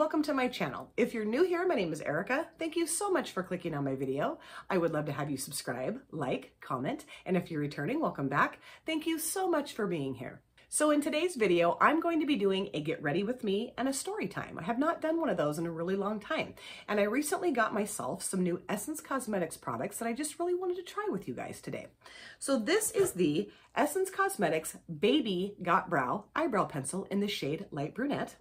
welcome to my channel. If you're new here, my name is Erica. Thank you so much for clicking on my video. I would love to have you subscribe, like, comment, and if you're returning, welcome back. Thank you so much for being here. So in today's video, I'm going to be doing a get ready with me and a story time. I have not done one of those in a really long time. And I recently got myself some new Essence Cosmetics products that I just really wanted to try with you guys today. So this is the Essence Cosmetics Baby Got Brow Eyebrow Pencil in the shade Light Brunette.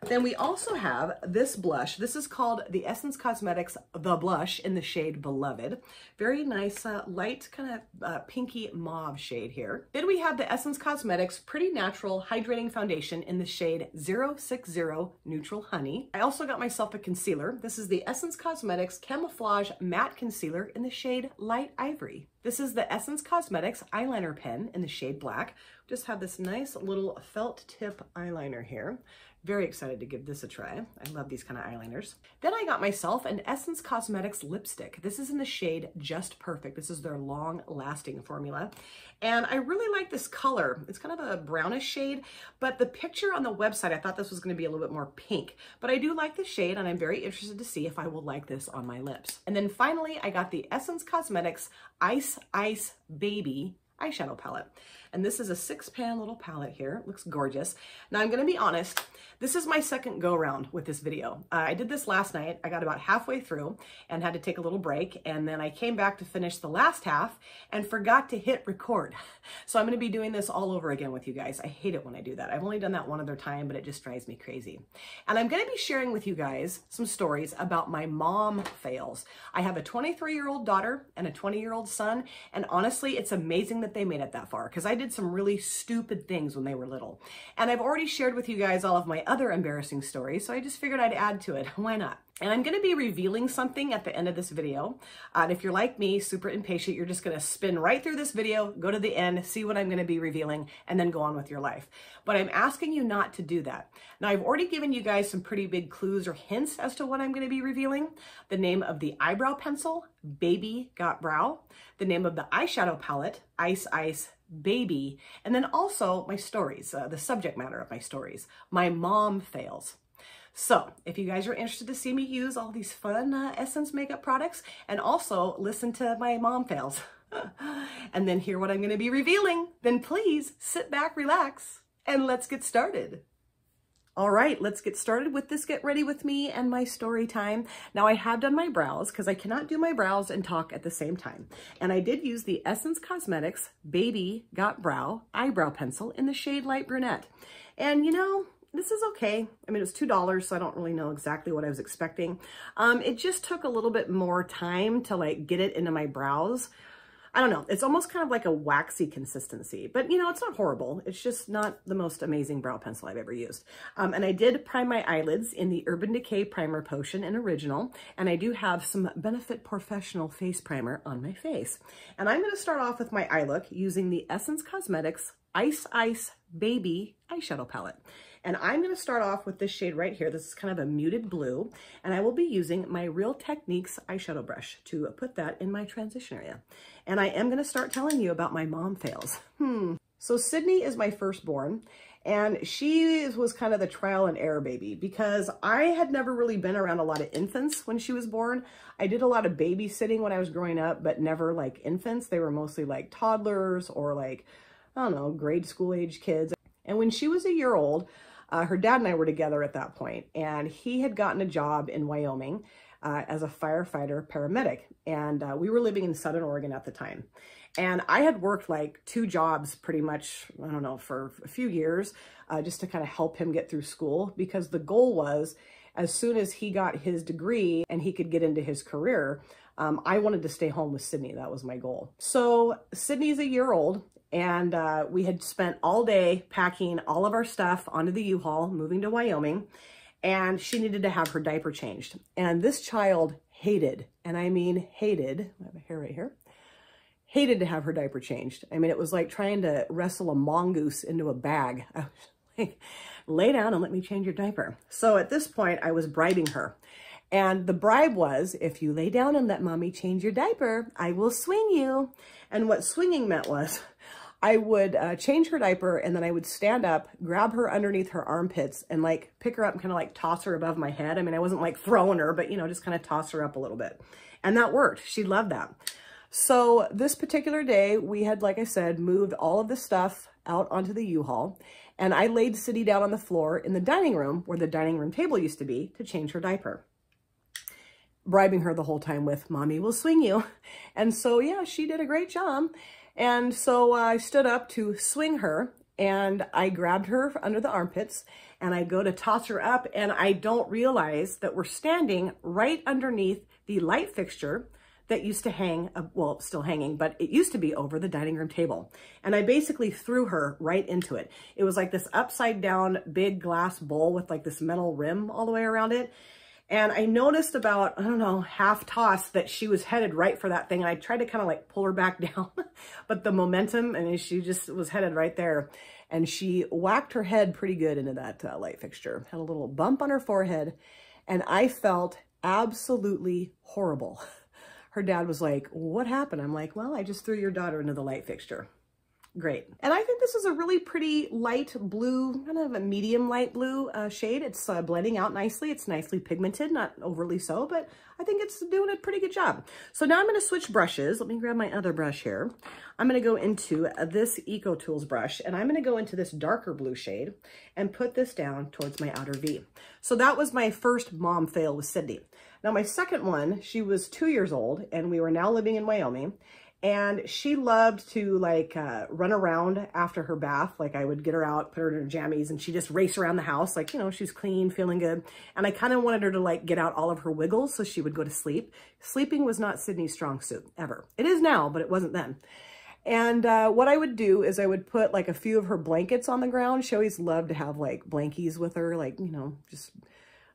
Then we also have this blush. This is called the Essence Cosmetics The Blush in the shade Beloved. Very nice, light, kind of pinky mauve shade here. Then we have the Essence Cosmetics Pretty Natural Hydrating Foundation in the shade 060 Neutral Honey. I also got myself a concealer. This is the Essence Cosmetics Camouflage Matte Concealer in the shade Light Ivory. This is the Essence Cosmetics Eyeliner Pen in the shade Black. Just have this nice little felt tip eyeliner here. Very excited to give this a try. I love these kind of eyeliners. Then I got myself an Essence Cosmetics lipstick. This is in the shade Just Perfect. This is their long-lasting formula. And I really like this color. It's kind of a brownish shade, but the picture on the website, I thought this was going to be a little bit more pink. But I do like the shade, and I'm very interested to see if I will like this on my lips. And then finally, I got the Essence Cosmetics Ice Ice Baby eyeshadow palette. And this is a 6-pan little palette here. It looks gorgeous. Now I'm going to be honest, this is my second go around with this video. I did this last night. I got about halfway through and had to take a little break. And then I came back to finish the last half and forgot to hit record. So I'm going to be doing this all over again with you guys. I hate it when I do that. I've only done that one other time, but it just drives me crazy. And I'm going to be sharing with you guys some stories about my mom fails. I have a 23-year-old daughter and a 20-year-old son. And honestly, it's amazing that they made it that far because I did some really stupid things when they were little. And I've already shared with you guys all of my other embarrassing stories, so I just figured I'd add to it. Why not? And I'm going to be revealing something at the end of this video. And if you're like me, super impatient, you're just going to spin right through this video, go to the end, see what I'm going to be revealing, and then go on with your life. But I'm asking you not to do that. Now, I've already given you guys some pretty big clues or hints as to what I'm going to be revealing. The name of the eyebrow pencil, Baby Got Brow. The name of the eyeshadow palette, Ice Ice Baby. And then also my stories, the subject matter of my stories. My mom fails. So if you guys are interested to see me use all these fun Essence makeup products and also listen to my mom fails and then hear what I'm going to be revealing, then please sit back, relax, and let's get started. All right, let's get started with this Get Ready With Me and my story time. Now I have done my brows because I cannot do my brows and talk at the same time. And I did use the Essence Cosmetics Baby Got Brow Eyebrow Pencil in the shade Light Brunette. And you know, this is okay. I mean, it was $2, so I don't really know exactly what I was expecting. It just took a little bit more time to like get it into my brows. I don't know. It's almost kind of like a waxy consistency, but you know, it's not horrible. It's just not the most amazing brow pencil I've ever used. And I did prime my eyelids in the Urban Decay Primer Potion in Original. And I do have some Benefit Professional Face Primer on my face. And I'm going to start off with my eye look using the Essence Cosmetics Ice Ice Baby eyeshadow palette. And I'm going to start off with this shade right here. This is kind of a muted blue. And I will be using my Real Techniques eyeshadow brush to put that in my transition area. And I am going to start telling you about my mom fails. So Sydney is my firstborn. And she was kind of the trial and error baby because I had never really been around a lot of infants when she was born. I did a lot of babysitting when I was growing up, but never like infants. They were mostly like toddlers or like, I don't know, grade school age kids. And when she was a year old, her dad and I were together at that point, and he had gotten a job in Wyoming as a firefighter paramedic. And we were living in Southern Oregon at the time. And I had worked like 2 jobs pretty much, I don't know, for a few years just to kind of help him get through school, because the goal was as soon as he got his degree and he could get into his career, I wanted to stay home with Sydney. That was my goal. So Sydney's a year old. And we had spent all day packing all of our stuff onto the U-Haul, moving to Wyoming, and she needed to have her diaper changed. And this child hated, and I mean hated, I have a hair right here, hated to have her diaper changed. I mean, it was like trying to wrestle a mongoose into a bag. I was like, lay down and let me change your diaper. So at this point, I was bribing her. And the bribe was, if you lay down and let mommy change your diaper, I will swing you. And what swinging meant was, I would change her diaper, and then I would stand up, grab her underneath her armpits, and like pick her up and kind of like toss her above my head. I mean, I wasn't like throwing her, but you know, just kind of toss her up a little bit. And that worked. She loved that. So this particular day, we had, like I said, moved all of the stuff out onto the U-Haul, and I laid Sydney down on the floor in the dining room where the dining room table used to be to change her diaper, bribing her the whole time with, "Mommy will swing you." And so, yeah, she did a great job. And so I stood up to swing her, and I grabbed her under the armpits, and I go to toss her up, and I don't realize that we're standing right underneath the light fixture that used to hang, well, still hanging, but it used to be over the dining room table. And I basically threw her right into it. It was like this upside down big glass bowl with like this metal rim all the way around it. And I noticed about, I don't know, half toss that she was headed right for that thing. And I tried to kind of like pull her back down, but the momentum, I mean, she just was headed right there. And she whacked her head pretty good into that light fixture. Had a little bump on her forehead. And I felt absolutely horrible. Her dad was like, "What happened?" I'm like, "Well, I just threw your daughter into the light fixture." Great. And I think this is a really pretty light blue, kind of a medium light blue shade. It's blending out nicely. It's nicely pigmented, not overly so, but I think it's doing a pretty good job. So now I'm going to switch brushes. Let me grab my other brush here. I'm going to go into this Eco Tools brush, and I'm going to go into this darker blue shade and put this down towards my outer V. So that was my first mom fail with Sydney. Now my second one, she was 2 years old, and we were now living in Wyoming. And she loved to like run around after her bath. Like I would get her out, put her in her jammies, and she'd just race around the house. Like, you know, she's clean, feeling good. And I kind of wanted her to like get out all of her wiggles so she would go to sleep. Sleeping was not Sydney's strong suit ever. It is now, but it wasn't then. And what I would do is I would put like a few of her blankets on the ground. She always loved to have like blankies with her, like, you know, just,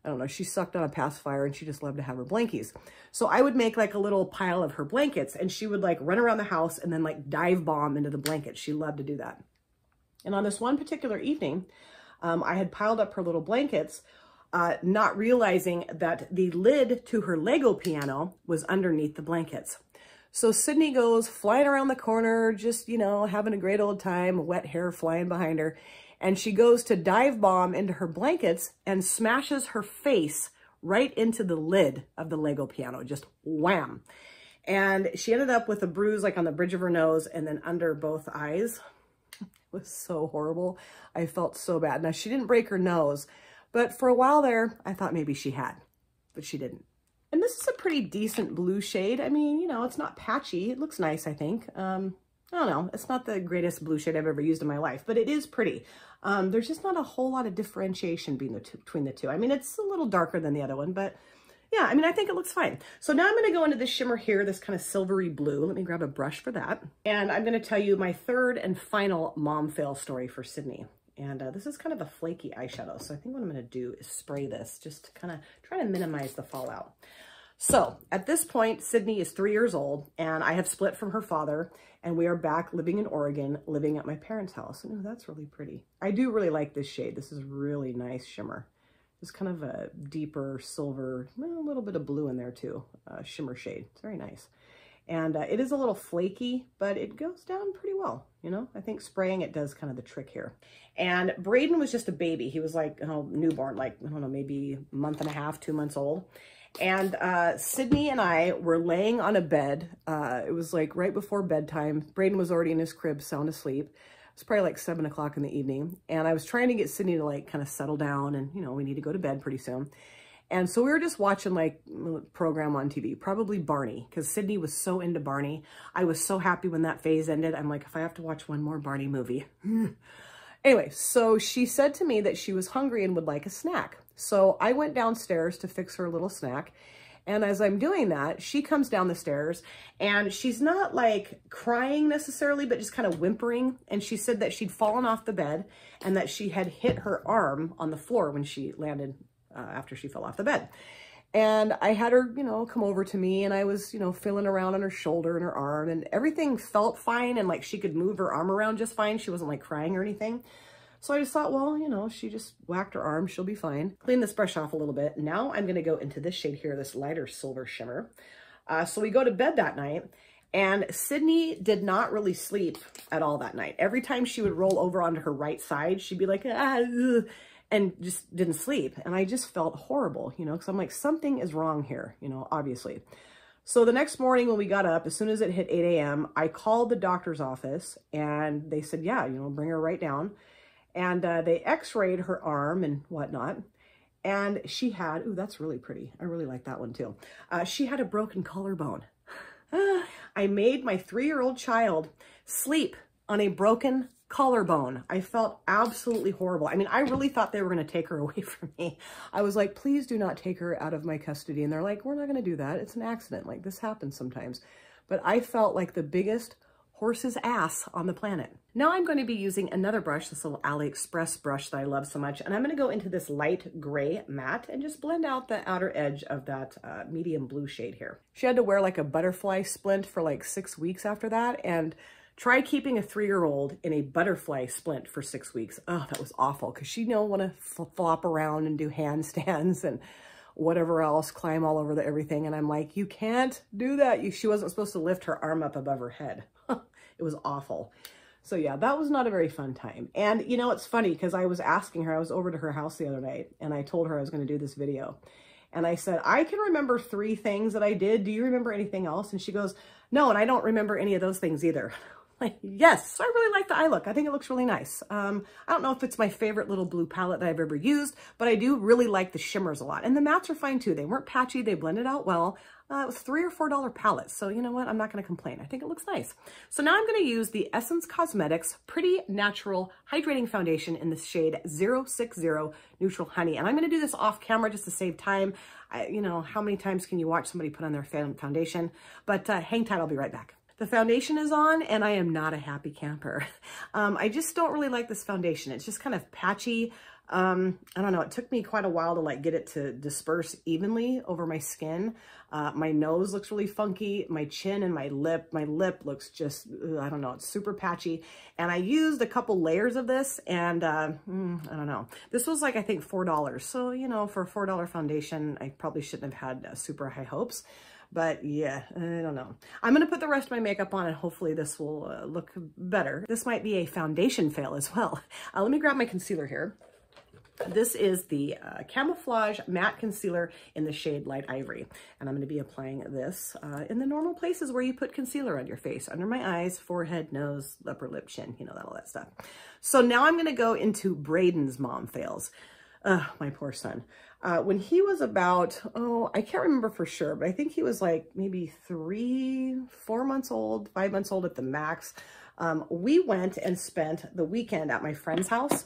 I don't know, she sucked on a pacifier and she just loved to have her blankies. So I would make like a little pile of her blankets, and she would like run around the house and then like dive bomb into the blankets. She loved to do that. And on this one particular evening, I had piled up her little blankets, not realizing that the lid to her Lego piano was underneath the blankets. So Sydney goes flying around the corner, just, you know, having a great old time, wet hair flying behind her. And she goes to dive bomb into her blankets and smashes her face right into the lid of the Lego piano, just wham. And she ended up with a bruise like on the bridge of her nose and then under both eyes. It was so horrible. I felt so bad. Now, she didn't break her nose, but for a while there, I thought maybe she had, but she didn't. And this is a pretty decent blue shade. I mean, you know, it's not patchy. It looks nice, I think. I don't know. It's not the greatest blue shade I've ever used in my life, but it is pretty. There's just not a whole lot of differentiation between the two. I mean, it's a little darker than the other one, but yeah, I mean, I think it looks fine. So now I'm going to go into this shimmer here, this kind of silvery blue. Let me grab a brush for that. And I'm going to tell you my third and final mom fail story for Sydney. And this is kind of a flaky eyeshadow. So I think what I'm going to do is spray this just to kind of try to minimize the fallout. So at this point, Sydney is 3 years old, and I have split from her father, and we are back living in Oregon, living at my parents' house. And oh, that's really pretty. I do really like this shade. This is really nice shimmer. It's kind of a deeper silver, a little bit of blue in there too, shimmer shade. It's very nice. And it is a little flaky, but it goes down pretty well. You know, I think spraying it does kind of the trick here. And Brayden was just a baby. He was like, oh, newborn, like, I don't know, maybe a month and a half, 2 months old. And Sydney and I were laying on a bed. It was like right before bedtime. Brayden was already in his crib, sound asleep. It was probably like 7 o'clock in the evening. And I was trying to get Sydney to like kind of settle down, and, you know, we need to go to bed pretty soon. And so we were just watching like a program on TV, probably Barney, because Sydney was so into Barney. I was so happy when that phase ended. I'm like, if I have to watch one more Barney movie. Anyway, so she said to me that she was hungry and would like a snack. So I went downstairs to fix her a little snack. And as I'm doing that, she comes down the stairs, and she's not like crying necessarily, but just kind of whimpering. And she said that she'd fallen off the bed and that she had hit her arm on the floor when she landed after she fell off the bed. And I had her, you know, come over to me, and I was, you know, feeling around on her shoulder and her arm, and everything felt fine. And like she could move her arm around just fine. She wasn't like crying or anything. So I just thought, well, you know, she just whacked her arm. She'll be fine. Clean this brush off a little bit. Now I'm going to go into this shade here, this lighter silver shimmer. So we go to bed that night, And Sydney did not really sleep at all that night. Every time she would roll over onto her right side, she'd be like, ah, ugh, and just didn't sleep. And I just felt horrible, you know, because I'm like, something is wrong here, you know, obviously. So the next morning when we got up, as soon as it hit 8 a.m., I called the doctor's office and they said, yeah, you know, bring her right down. And they x-rayed her arm and whatnot. And she had, ooh, that's really pretty. I really like that one too. She had a broken collarbone. I made my 3-year-old child sleep on a broken collarbone. I felt absolutely horrible. I mean, I really thought they were going to take her away from me. I was like, please do not take her out of my custody. And they're like, we're not going to do that. It's an accident. Like, this happens sometimes. But I felt like the biggest horse's ass on the planet. Now I'm going to be using another brush, this little AliExpress brush that I love so much. And I'm going to go into this light gray matte and just blend out the outer edge of that medium blue shade here. She had to wear like a butterfly splint for like 6 weeks after that. And try keeping a 3-year-old in a butterfly splint for 6 weeks. Oh, that was awful. Cause she don't want to flop around and do handstands and whatever else, climb all over everything. And I'm like, you can't do that. She wasn't supposed to lift her arm up above her head. It was awful. So yeah, that was not a very fun time. And you know, it's funny because I was asking her, I was over to her house the other night and I told her I was going to do this video. And I said, I can remember 3 things that I did. Do you remember anything else? And she goes, no, and I don't remember any of those things either. Like, yes, I really like the eye look. I think it looks really nice. I don't know if it's my favorite little blue palette that I've ever used, but I do really like the shimmers a lot. And the mattes are fine too. They weren't patchy. They blended out well. It was $3 or $4 palettes. So you know what? I'm not going to complain. I think it looks nice. So now I'm going to use the Essence Cosmetics Pretty Natural Hydrating Foundation in the shade 060 Neutral Honey. And I'm going to do this off camera just to save time. You know, how many times can you watch somebody put on their foundation? But hang tight. I'll be right back. The foundation is on and I am not a happy camper. I just don't really like this foundation. It's just kind of patchy. I don't know. It took me quite a while to like get it to disperse evenly over my skin. My nose looks really funky. My chin and my lip looks just, I don't know. It's super patchy. And I used a couple layers of this and I don't know. This was like, I think $4. So, you know, for a $4 foundation, I probably shouldn't have had super high hopes. But yeah, I don't know. I'm going to put the rest of my makeup on and hopefully this will look better. This might be a foundation fail as well. Let me grab my concealer here. This is the Camouflage Matte Concealer in the shade Light Ivory. And I'm going to be applying this in the normal places where you put concealer on your face. Under my eyes, forehead, nose, upper lip, chin, you know, all that stuff. So now I'm going to go into Brayden's mom fails. My poor son. When he was about, I can't remember for sure, but I think he was like maybe 4 months old, 5 months old at the max. We went and spent the weekend at my friend's house.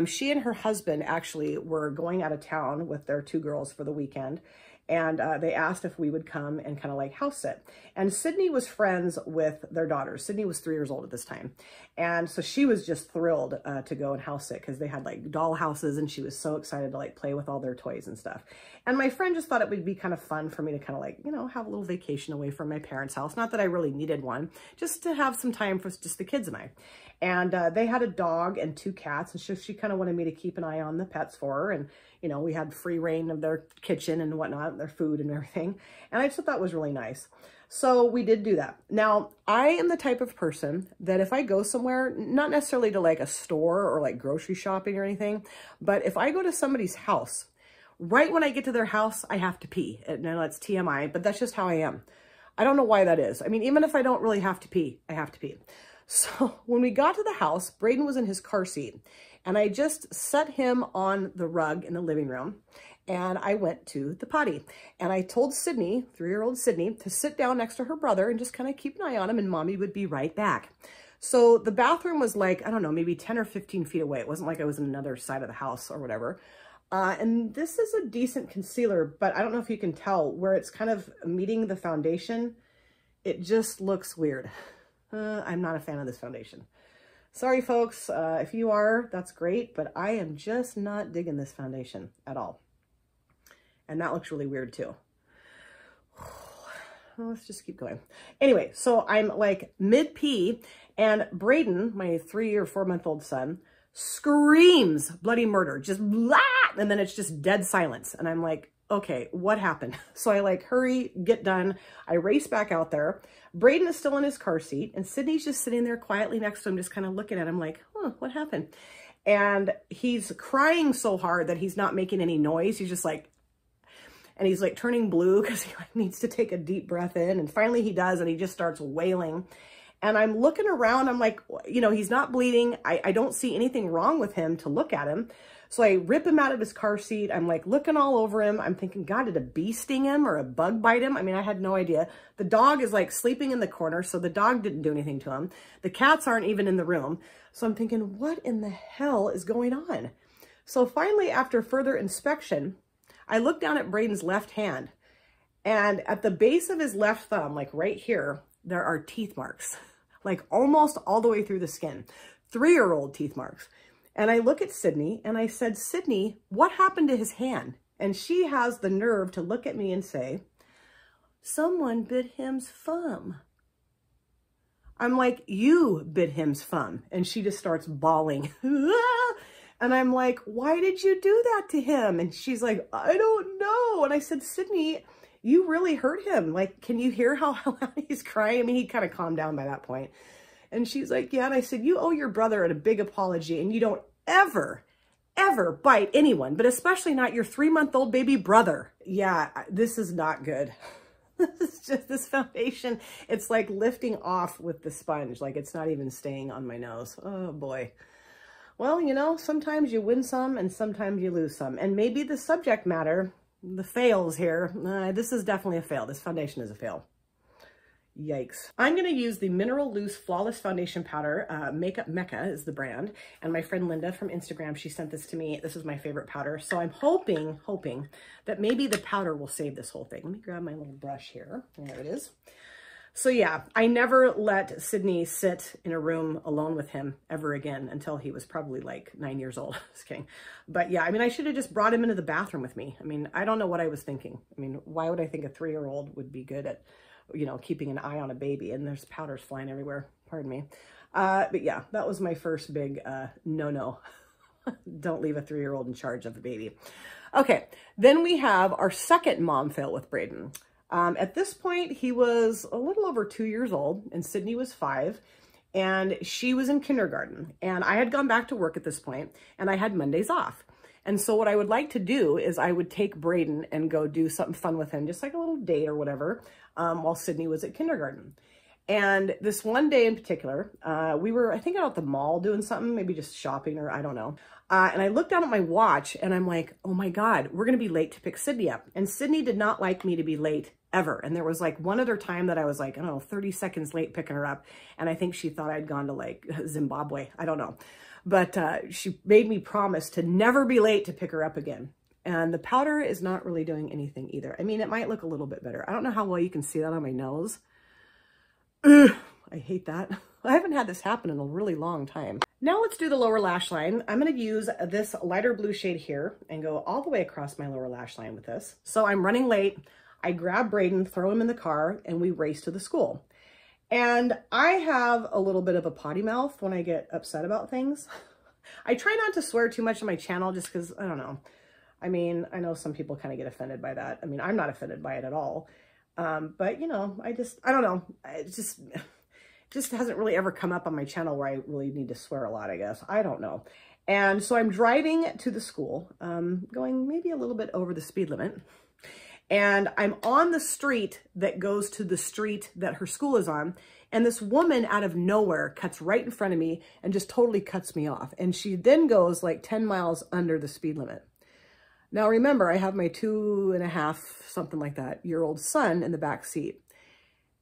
She and her husband actually were going out of town with their 2 girls for the weekend. And they asked if we would come and kind of like house sit. And Sydney was friends with their daughters. Sydney was 3 years old at this time. And so she was just thrilled to go and house sit because they had like doll houses and she was so excited to like play with all their toys and stuff. And my friend just thought it would be kind of fun for me to kind of like, you know, have a little vacation away from my parents' house. Not that I really needed one, just to have some time for just the kids and I. And they had a dog and 2 cats. And she kind of wanted me to keep an eye on the pets for her. And, you know, we had free reign of their kitchen and whatnot, their food and everything. And I just thought that was really nice. So we did do that. Now, I am the type of person that if I go somewhere, not necessarily to like a store or like grocery shopping or anything, but if I go to somebody's house, right when I get to their house, I have to pee. And I know that's TMI, but that's just how I am. I don't know why that is. I mean, even if I don't really have to pee, I have to pee. So when we got to the house, Brayden was in his car seat and I just set him on the rug in the living room and I went to the potty and I told Sydney, 3-year-old Sydney, to sit down next to her brother and just kind of keep an eye on him and mommy would be right back. So the bathroom was like, I don't know, maybe 10 or 15 feet away. It wasn't like I was in another side of the house or whatever. And this is a decent concealer, but I don't know if you can tell where it's kind of meeting the foundation. It just looks weird. I'm not a fan of this foundation. Sorry, folks. If you are, that's great, but I am just not digging this foundation at all. And that looks really weird too. Well, let's just keep going. Anyway, so I'm like mid-pee and Brayden, my 3 or 4 month old son, screams bloody murder, just blah, and then it's just dead silence. And I'm like, okay, what happened? So I like, hurry, get done. I race back out there. Brayden is still in his car seat and Sydney's just sitting there quietly next to him, just kind of looking at him like, huh, what happened? And he's crying so hard that he's not making any noise. He's just like, and he's like turning blue because he like needs to take a deep breath in. And finally he does, and he just starts wailing. And I'm looking around, I'm like, you know, he's not bleeding. I don't see anything wrong with him to look at him. So I rip him out of his car seat. I'm like looking all over him. I'm thinking, God, did a bee sting him or a bug bite him? I mean, I had no idea. The dog is like sleeping in the corner, so the dog didn't do anything to him. The cats aren't even in the room. So I'm thinking, what in the hell is going on? So finally, after further inspection, I look down at Brayden's left hand, and at the base of his left thumb, like right here, there are teeth marks, like almost all the way through the skin, 3-year-old teeth marks. And I look at Sydney and I said, Sydney, what happened to his hand? And she has the nerve to look at me and say, someone bit him's thumb. I'm like, you bit him's thumb. And she just starts bawling. And I'm like, why did you do that to him? And she's like, I don't know. And I said, Sydney, you really hurt him. Like, can you hear how loud he's crying? I mean, he kind of calmed down by that point. And she's like, yeah. And I said, you owe your brother a big apology, and you don't ever bite anyone, but especially not your 3-month-old baby brother. Yeah, this is not good. This is just, this foundation, it's like lifting off with the sponge. Like it's not even staying on my nose. Oh boy. Well, you know, sometimes you win some and sometimes you lose some. And maybe the subject matter, the fails here, this is definitely a fail. This foundation is a fail. Yikes. I'm going to use the Mineral Loose Flawless Foundation Powder. Makeup Mecca is the brand. And my friend Linda from Instagram, she sent this to me. This is my favorite powder. So I'm hoping that maybe the powder will save this whole thing. Let me grab my little brush here. There it is. So yeah, I never let Sydney sit in a room alone with him ever again until he was probably like 9 years old. Just kidding. But yeah, I mean, I should have just brought him into the bathroom with me. I mean, I don't know what I was thinking. I mean, why would I think a 3-year-old would be good at, you know, keeping an eye on a baby? And there's powders flying everywhere. Pardon me. But yeah, that was my first big no. Don't leave a 3-year-old in charge of a baby. Okay, then we have our second mom fail with Brayden. At this point, he was a little over 2 years old and Sydney was 5, and she was in kindergarten, and I had gone back to work at this point and I had Mondays off. And so what I would like to do is I would take Brayden and go do something fun with him, just like a little date or whatever, while Sydney was at kindergarten. And this one day in particular, we were, I think, out at the mall doing something, maybe just shopping or I don't know. And I looked down at my watch and I'm like, oh my God, we're going to be late to pick Sydney up. And Sydney did not like me to be late ever. And there was like one other time that I was like, I don't know, 30 seconds late picking her up. And I think she thought I'd gone to like Zimbabwe. I don't know. But she made me promise to never be late to pick her up again. And the powder is not really doing anything either. I mean, it might look a little bit better. I don't know how well you can see that on my nose. Ugh, I hate that. I haven't had this happen in a really long time. Now let's do the lower lash line. I'm going to use this lighter blue shade here and go all the way across my lower lash line with this. So I'm running late. I grab Brayden, throw him in the car, and we race to the school. And I have a little bit of a potty mouth when I get upset about things. I try not to swear too much on my channel just because, I don't know. I mean, I know some people kind of get offended by that. I mean, I'm not offended by it at all. But, you know, I don't know. It just hasn't really ever come up on my channel where I really need to swear a lot, I guess. I don't know. And so I'm driving to the school, going maybe a little bit over the speed limit. And I'm on the street that goes to the street that her school is on. And this woman out of nowhere cuts right in front of me and just totally cuts me off. And she then goes like 10 miles under the speed limit. Now, remember, I have my 2.5, something like that, year-old son in the back seat.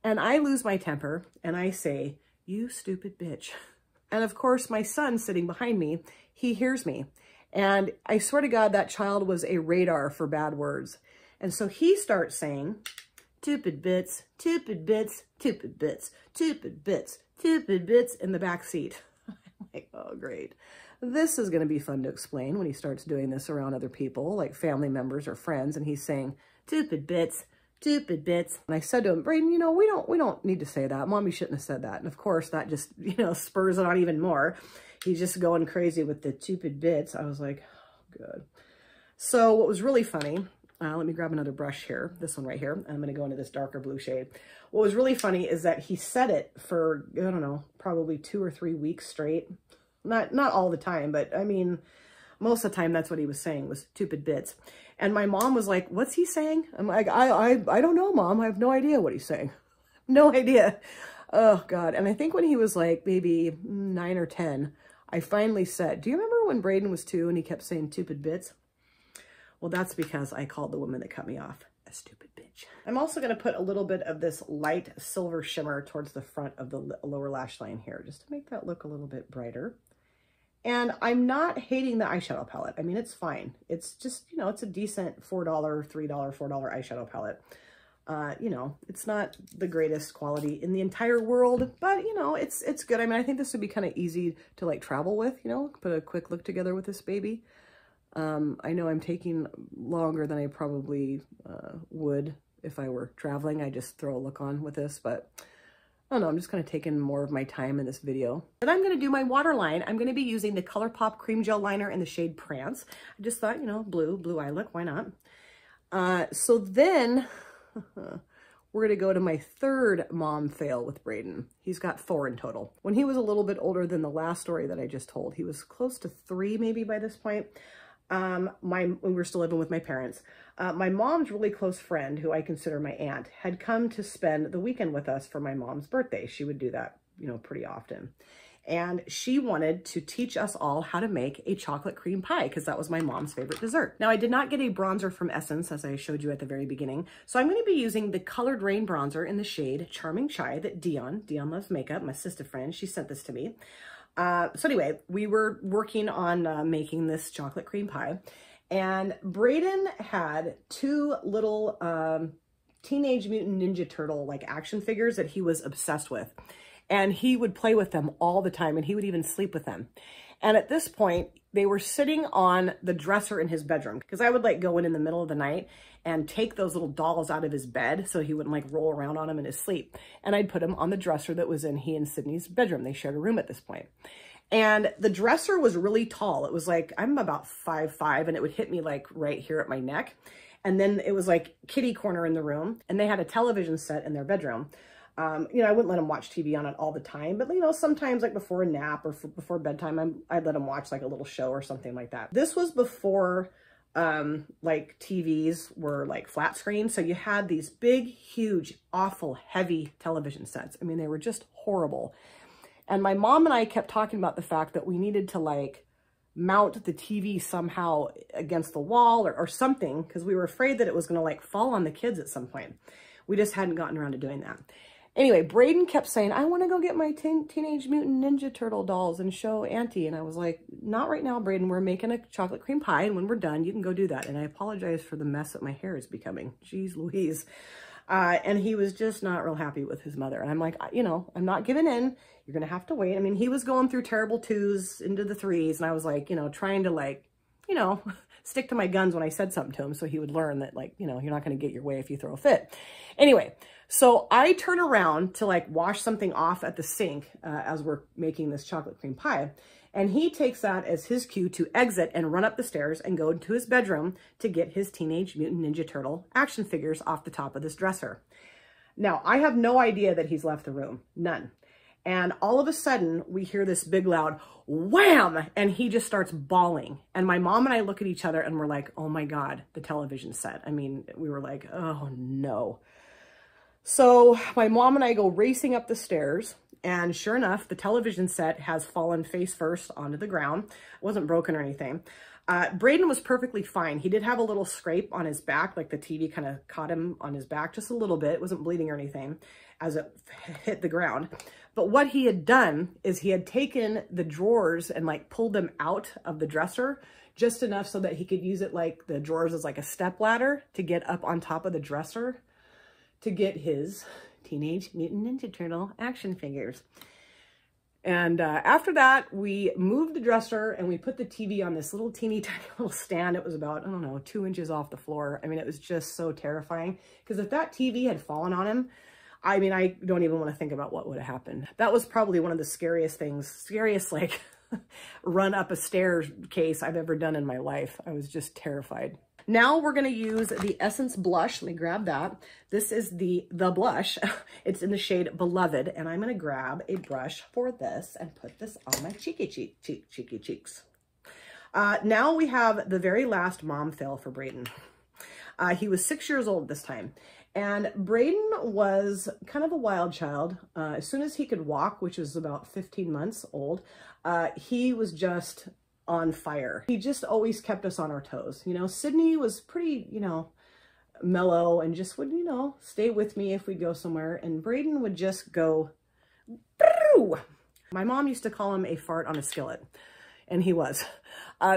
And I lose my temper and I say, you stupid bitch. And of course, my son sitting behind me, he hears me. And I swear to God, that child was a radar for bad words. And so he starts saying, stupid bits, stupid bits, stupid bits, stupid bits, stupid bits in the back seat. I'm like, oh, great. This is going to be fun to explain when he starts doing this around other people, like family members or friends. And he's saying, stupid bits, stupid bits. And I said to him, Brayden, you know, we don't need to say that. Mommy shouldn't have said that. And of course, that just, you know, spurs it on even more. He's just going crazy with the stupid bits. I was like, oh, good. So what was really funny Let me grab another brush here, this one right here. I'm going to go into this darker blue shade. What was really funny is that he set it for, I don't know, probably 2 or 3 weeks straight. Not all the time, but I mean, most of the time that's what he was saying was stupid bits. And my mom was like, what's he saying? I'm like, I don't know, Mom. I have no idea what he's saying. No idea. Oh, God. And I think when he was like maybe 9 or 10, I finally said, do you remember when Brayden was 2 and he kept saying stupid bits? Well, that's because I called the woman that cut me off a stupid bitch. I'm also going to put a little bit of this light silver shimmer towards the front of the lower lash line here, just to make that look a little bit brighter. And I'm not hating the eyeshadow palette. I mean, it's fine. It's just, you know, it's a decent $4, $3, $4 eyeshadow palette. You know, it's not the greatest quality in the entire world, but you know, it's good. I mean, I think this would be kind of easy to like travel with, you know, put a quick look together with this baby. I know I'm taking longer than I probably would if I were traveling. I just throw a look on with this, but I don't know, I'm just kind of taking more of my time in this video. And I'm going to do my waterline. I'm going to be using the ColourPop Cream Gel Liner in the shade Prance. I just thought, you know, blue eye look, why not? So then we're going to go to my third mom fail with Brayden. He's got 4 in total. When he was a little bit older than the last story that I just told, he was close to 3 maybe by this point. When we were still living with my parents, my mom's really close friend, who I consider my aunt, had come to spend the weekend with us for my mom's birthday. She would do that, you know, pretty often. And she wanted to teach us all how to make a chocolate cream pie because that was my mom's favorite dessert. Now, I did not get a bronzer from Essence, as I showed you at the very beginning. So I'm going to be using the Colored Rain bronzer in the shade Charming Chai that Dion Loves Makeup, my sister friend, she sent this to me. So anyway, we were working on making this chocolate cream pie, and Brayden had 2 little Teenage Mutant Ninja Turtle like action figures that he was obsessed with. And he would play with them all the time, and he would even sleep with them. And at this point, they were sitting on the dresser in his bedroom, because I would like go in the middle of the night and take those little dolls out of his bed so he wouldn't like roll around on them in his sleep. And I'd put them on the dresser that was in he and Sydney's bedroom. They shared a room at this point. And the dresser was really tall. It was like, I'm about 5'5", and it would hit me like right here at my neck. And then it was like kitty corner in the room, and they had a television set in their bedroom. You know, I wouldn't let him watch TV on it all the time, but you know, sometimes like before a nap or before bedtime, I'd let him watch like a little show or something like that. This was before like TVs were like flat screen. So you had these big, huge, awful, heavy television sets. I mean, they were just horrible. And my mom and I kept talking about the fact that we needed to like mount the TV somehow against the wall or something, because we were afraid that it was going to like fall on the kids at some point. We just hadn't gotten around to doing that. Anyway, Brayden kept saying, I want to go get my Teenage Mutant Ninja Turtle dolls and show Auntie. And I was like, not right now, Brayden. We're making a chocolate cream pie. And when we're done, you can go do that. And I apologize for the mess that my hair is becoming. Jeez Louise. And he was just not real happy with his mother. And I'm like, you know, I'm not giving in. You're going to have to wait. I mean, he was going through terrible 2s into the 3s. And I was like, you know, trying to like, you know, stick to my guns when I said something to him so he would learn that like, you know, you're not going to get your way if you throw a fit. Anyway, so I turn around to like wash something off at the sink as we're making this chocolate cream pie. And he takes that as his cue to exit and run up the stairs and go to his bedroom to get his Teenage Mutant Ninja Turtle action figures off the top of this dresser. Now, I have no idea that he's left the room. None. And all of a sudden, we hear this big loud wham, and he just starts bawling. And my mom and I look at each other and we're like, oh my God, the television set. I mean, we were like, oh no. So my mom and I go racing up the stairs, and sure enough, the television set has fallen face first onto the ground. It wasn't broken or anything. Brayden was perfectly fine. He did have a little scrape on his back, like the TV kind of caught him on his back just a little bit. It wasn't bleeding or anything as it hit the ground. But what he had done is he had taken the drawers and like pulled them out of the dresser just enough so that he could use it like the drawers as like a step ladder to get up on top of the dresser to get his Teenage Mutant Ninja Turtle action figures. And after that, we moved the dresser and we put the TV on this little teeny tiny little stand. It was about, I don't know, 2 inches off the floor. I mean, it was just so terrifying because if that TV had fallen on him, I mean, I don't even want to think about what would have happened. That was probably one of the scariest like run up a staircase I've ever done in my life. I was just terrified. Now we're going to use the Essence blush. Let me grab that. This is the blush. It's in the shade Beloved, and I'm going to grab a brush for this and put this on my cheeky cheeks. Now we have the very last mom fail for Brayden. He was 6 years old this time. And Brayden was kind of a wild child. As soon as he could walk, which was about 15 months old, he was just on fire. He just always kept us on our toes. You know, Sydney was pretty, you know, mellow and just would, you know, stay with me if we'd go somewhere. And Brayden would just go, Boo! My mom used to call him a fart on a skillet. And he was.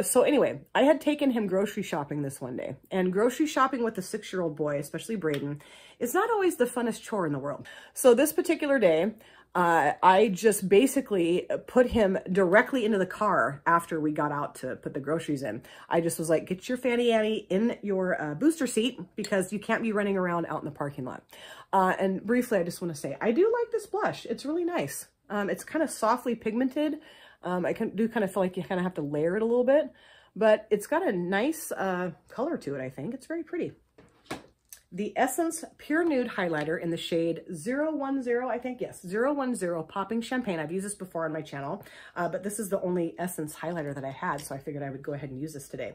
So anyway, I had taken him grocery shopping this one day. And grocery shopping with a 6-year-old boy, especially Brayden, is not always the funnest chore in the world. So this particular day, I just basically put him directly into the car after we got out to put the groceries in. I just was like, get your Fanny Annie in your booster seat because you can't be running around out in the parking lot. And briefly, I just want to say, I do like this blush. It's really nice. It's kind of softly pigmented. I do kind of feel like you kind of have to layer it a little bit, but it's got a nice color to it, I think. It's very pretty. The Essence Pure Nude Highlighter in the shade 010, I think, yes, 010 Popping Champagne. I've used this before on my channel, but this is the only Essence highlighter that I had, so I figured I would go ahead and use this today.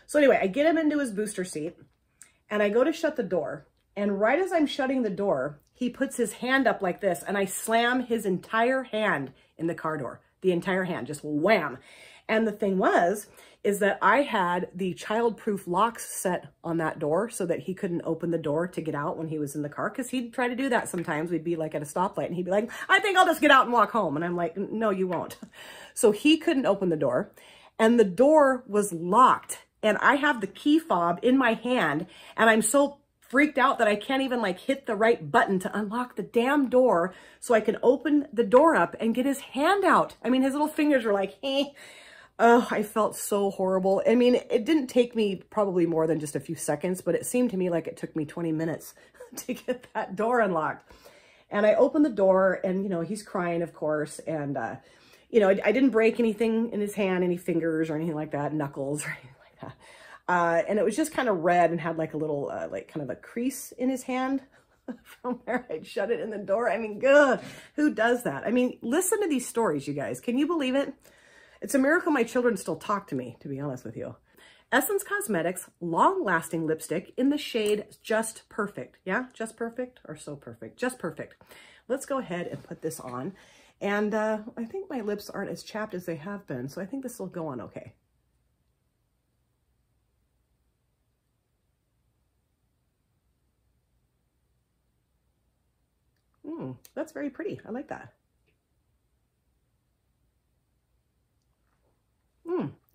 So anyway, I get him into his booster seat, and I go to shut the door, and right as I'm shutting the door, he puts his hand up like this, and I slam his entire hand in the car door. The entire hand, just wham. And the thing is that I had the child-proof locks set on that door so that he couldn't open the door to get out when he was in the car, because he'd try to do that sometimes. We'd be like at a stoplight and he'd be like, I think I'll just get out and walk home. And I'm like, no, you won't. So he couldn't open the door, and the door was locked. And I have the key fob in my hand, and I'm so freaked out that I can't even like hit the right button to unlock the damn door so I can open the door up and get his hand out. I mean, his little fingers were like, eh. Oh, I felt so horrible. I mean, it didn't take me probably more than just a few seconds, but it seemed to me like it took me 20 minutes to get that door unlocked. And I opened the door, and, you know, he's crying, of course. And, you know, I didn't break anything in his hand, any fingers or anything like that, knuckles or anything like that. And it was just kind of red and had like a little, like kind of a crease in his hand from where I'd shut it in the door. I mean, good. Who does that? I mean, listen to these stories, you guys. Can you believe it? It's a miracle my children still talk to me, to be honest with you. Essence Cosmetics long-lasting lipstick in the shade Just Perfect. Yeah, Just Perfect or So Perfect? Just Perfect. Let's go ahead and put this on. And I think my lips aren't as chapped as they have been, so I think this will go on okay. That's very pretty. I like that.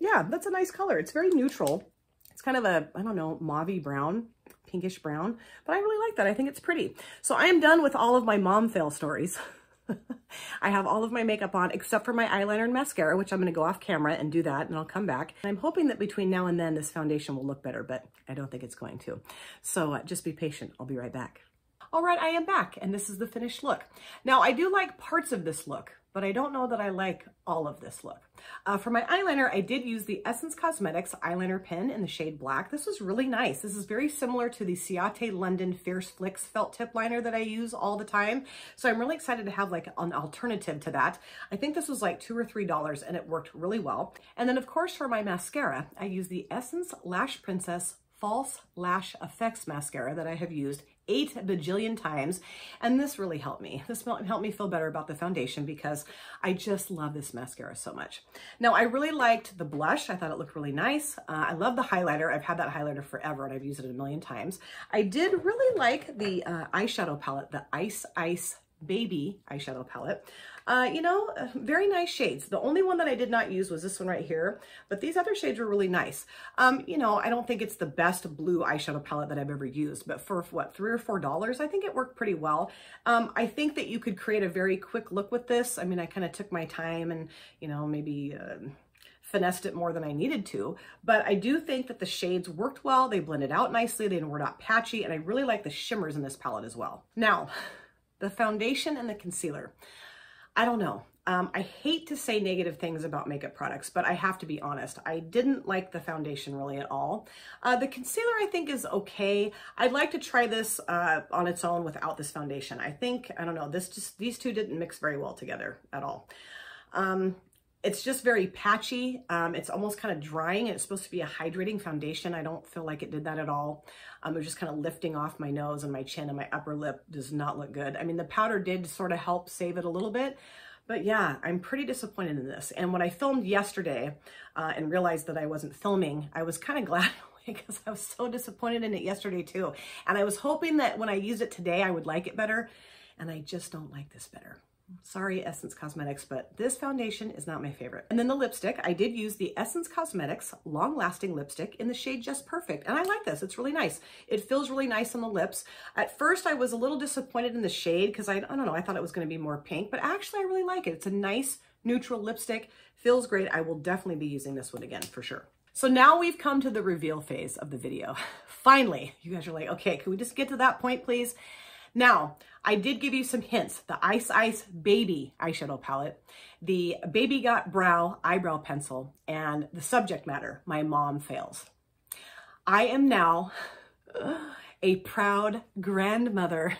Yeah, that's a nice color. It's very neutral. It's kind of a, I don't know, mauvey brown, pinkish brown, but I really like that. I think it's pretty. So I am done with all of my mom fail stories. I have all of my makeup on except for my eyeliner and mascara, which I'm going to go off camera and do that, and I'll come back. I'm hoping that between now and then this foundation will look better, but I don't think it's going to. So just be patient. I'll be right back. All right, I am back, and this is the finished look. Now, I do like parts of this look, but I don't know that I like all of this look. For my eyeliner, I did use the Essence Cosmetics eyeliner pen in the shade Black. This was really nice. This is very similar to the Ciate London Fierce Flicks felt tip liner that I use all the time. So I'm really excited to have like an alternative to that. I think this was like $2 or $3 and it worked really well. And then of course for my mascara, I use the Essence Lash Princess False Lash Effects Mascara that I have used 8 bajillion times, and this really helped me. This helped me feel better about the foundation because I just love this mascara so much. Now, I really liked the blush. I thought it looked really nice. I love the highlighter. I've had that highlighter forever, and I've used it a million times. I did really like the eyeshadow palette, the Ice Baby eyeshadow palette. You know, very nice shades. The only one that I did not use was this one right here, but these other shades were really nice. You know, I don't think it's the best blue eyeshadow palette that I've ever used, but for what, $3 or $4, I think it worked pretty well. I think that you could create a very quick look with this. I mean, I kind of took my time and, you know, maybe finessed it more than I needed to, but I do think that the shades worked well. They blended out nicely. They were not patchy, and I really like the shimmers in this palette as well. Now, the foundation and the concealer. I don't know. I hate to say negative things about makeup products, but I have to be honest. I didn't like the foundation really at all. The concealer I think is okay. I'd like to try this on its own without this foundation. I don't know, these two didn't mix very well together at all. It's just very patchy. It's almost kind of drying. It's supposed to be a hydrating foundation. I don't feel like it did that at all. It was just kind of lifting off my nose and my chin, and my upper lip does not look good. I mean, the powder did sort of help save it a little bit, but yeah, I'm pretty disappointed in this. And when I filmed yesterday and realized that I wasn't filming, I was kind of glad because I was so disappointed in it yesterday too. And I was hoping that when I used it today, I would like it better. And I just don't like this better. Sorry, Essence Cosmetics, but this foundation is not my favorite. And then the lipstick, I did use the Essence Cosmetics Long Lasting Lipstick in the shade Just Perfect. And I like this, it's really nice. It feels really nice on the lips. At first, I was a little disappointed in the shade because I don't know, I thought it was gonna be more pink, but actually I really like it. It's a nice neutral lipstick, feels great. I will definitely be using this one again for sure. So now we've come to the reveal phase of the video. Finally, you guys are like, okay, can we just get to that point, please? Now, I did give you some hints. The Ice Ice Baby eyeshadow palette, the Baby Got Brow eyebrow pencil, and the subject matter, My Mom Fails. I am now a proud grandmother.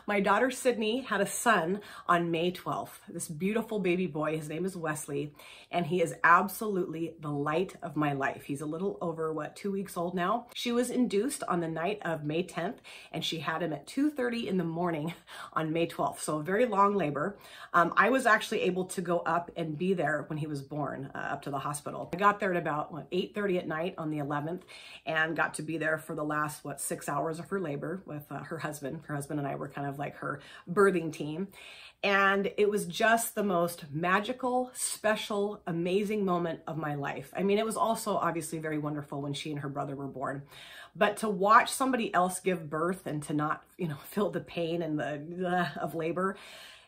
My daughter Sydney had a son on May 12th. This beautiful baby boy, his name is Wesley, and he is absolutely the light of my life. He's a little over, 2 weeks old now. She was induced on the night of May 10th, and she had him at 2:30 in the morning on May 12th. So a very long labor. I was actually able to go up and be there when he was born, up to the hospital. I got there at about 8:30 at night on the 11th and got to be there for the last, 6 hours of her labor with her husband. Her husband and I were kind of like her birthing team. And it was just the most magical, special, amazing moment of my life. I mean, it was also obviously very wonderful when she and her brother were born. But to watch somebody else give birth and to not, feel the pain and the of labor,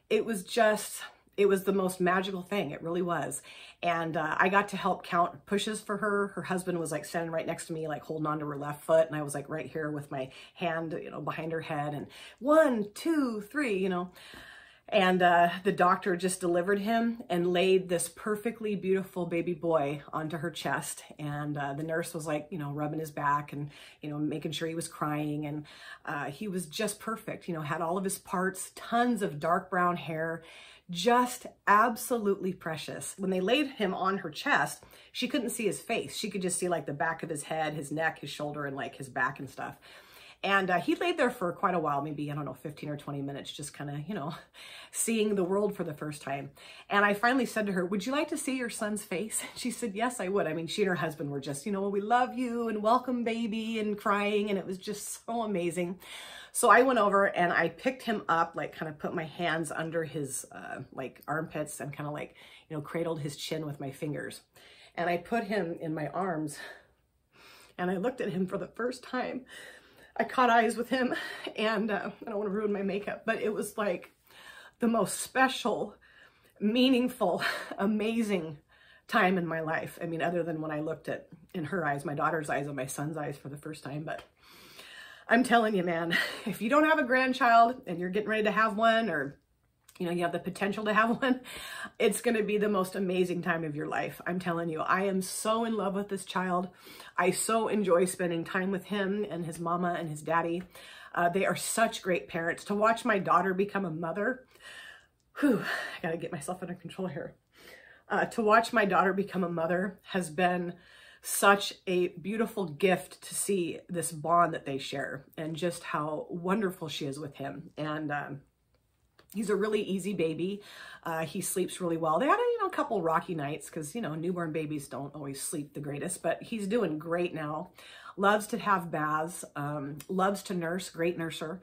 it was the most magical thing. It really was. And I got to help count pushes for her. Her husband was like standing right next to me, like holding onto her left foot. And I was like right here with my hand, behind her head, and 1, 2, 3, And the doctor just delivered him and laid this perfectly beautiful baby boy onto her chest. And the nurse was like, rubbing his back and, making sure he was crying. And he was just perfect, had all of his parts, tons of dark brown hair, just absolutely precious. When they laid him on her chest, she couldn't see his face. She could just see like the back of his head, his neck, his shoulder, and like his back and stuff. And he laid there for quite a while, maybe, 15 or 20 minutes, just kind of, seeing the world for the first time. And I finally said to her, would you like to see your son's face? She said, yes, I would. I mean, she and her husband were just, we love you and welcome baby and crying. And it was just so amazing. So I went over and I picked him up, like kind of put my hands under his like armpits and kind of like, cradled his chin with my fingers. And I put him in my arms and I looked at him for the first time. I caught eyes with him, and I don't want to ruin my makeup, but it was like the most special, meaningful, amazing time in my life. I mean, other than when I looked in her eyes, my daughter's eyes, and my son's eyes for the first time. But I'm telling you, man, if you don't have a grandchild and you're getting ready to have one, or you have the potential to have one, it's going to be the most amazing time of your life. I'm telling you, I am so in love with this child. I so enjoy spending time with him and his mama and his daddy. They are such great parents. To watch my daughter become a mother, I got to get myself under control here. To watch my daughter become a mother has been such a beautiful gift to see this bond that they share and just how wonderful she is with him. And he's a really easy baby. He sleeps really well. They had a couple rocky nights because, newborn babies don't always sleep the greatest, but he's doing great now. Loves to have baths, loves to nurse, great nurser.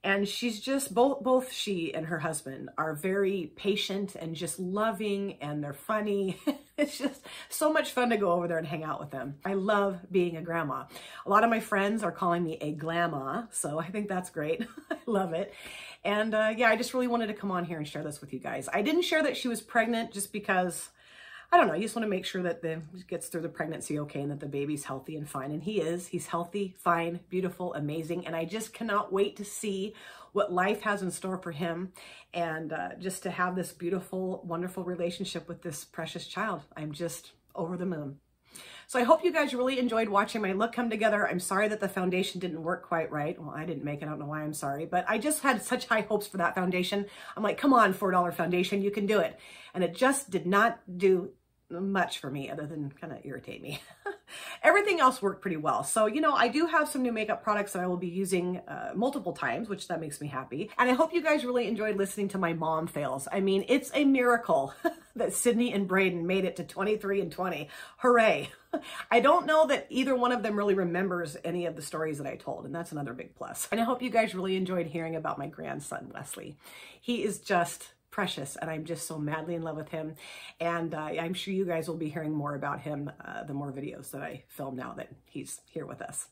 And she's just, both she and her husband are very patient and just loving, and they're funny. It's just so much fun to go over there and hang out with them. I love being a grandma. A lot of my friends are calling me a glamma, so I think that's great. I love it. And yeah, I just really wanted to come on here and share this with you guys. I didn't share that she was pregnant just because I don't know, you just want to make sure that he gets through the pregnancy okay and that the baby's healthy and fine. And he is. He's healthy, fine, beautiful, amazing. And I just cannot wait to see what life has in store for him and just to have this beautiful, wonderful relationship with this precious child. I'm just over the moon. So I hope you guys really enjoyed watching my look come together. I'm sorry that the foundation didn't work quite right. Well, I didn't make it. I don't know why I'm sorry, but I just had such high hopes for that foundation. I'm like, come on, $4 foundation, you can do it. And it just did not do much for me other than kind of irritate me. Everything else worked pretty well. So, you know, I do have some new makeup products that I will be using multiple times, which that makes me happy. And I hope you guys really enjoyed listening to my mom fails. I mean, it's a miracle that Sydney and Brayden made it to 23 and 20. Hooray. I don't know that either one of them really remembers any of the stories that I told, and that's another big plus. And I hope you guys really enjoyed hearing about my grandson, Wesley. He is just precious, and I'm just so madly in love with him. And I'm sure you guys will be hearing more about him the more videos that I film now that he's here with us.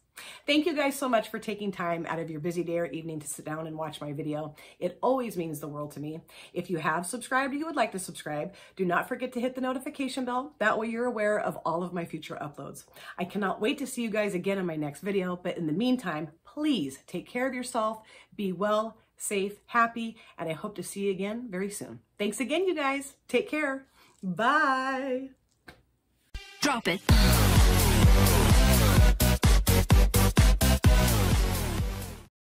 Thank you guys so much for taking time out of your busy day or evening to sit down and watch my video. It always means the world to me. If you have subscribed or you would like to subscribe, do not forget to hit the notification bell. That way you're aware of all of my future uploads. I cannot wait to see you guys again in my next video, but in the meantime, please take care of yourself, be well, safe, happy, and I hope to see you again very soon. Thanks again, you guys. Take care. Bye. Drop it.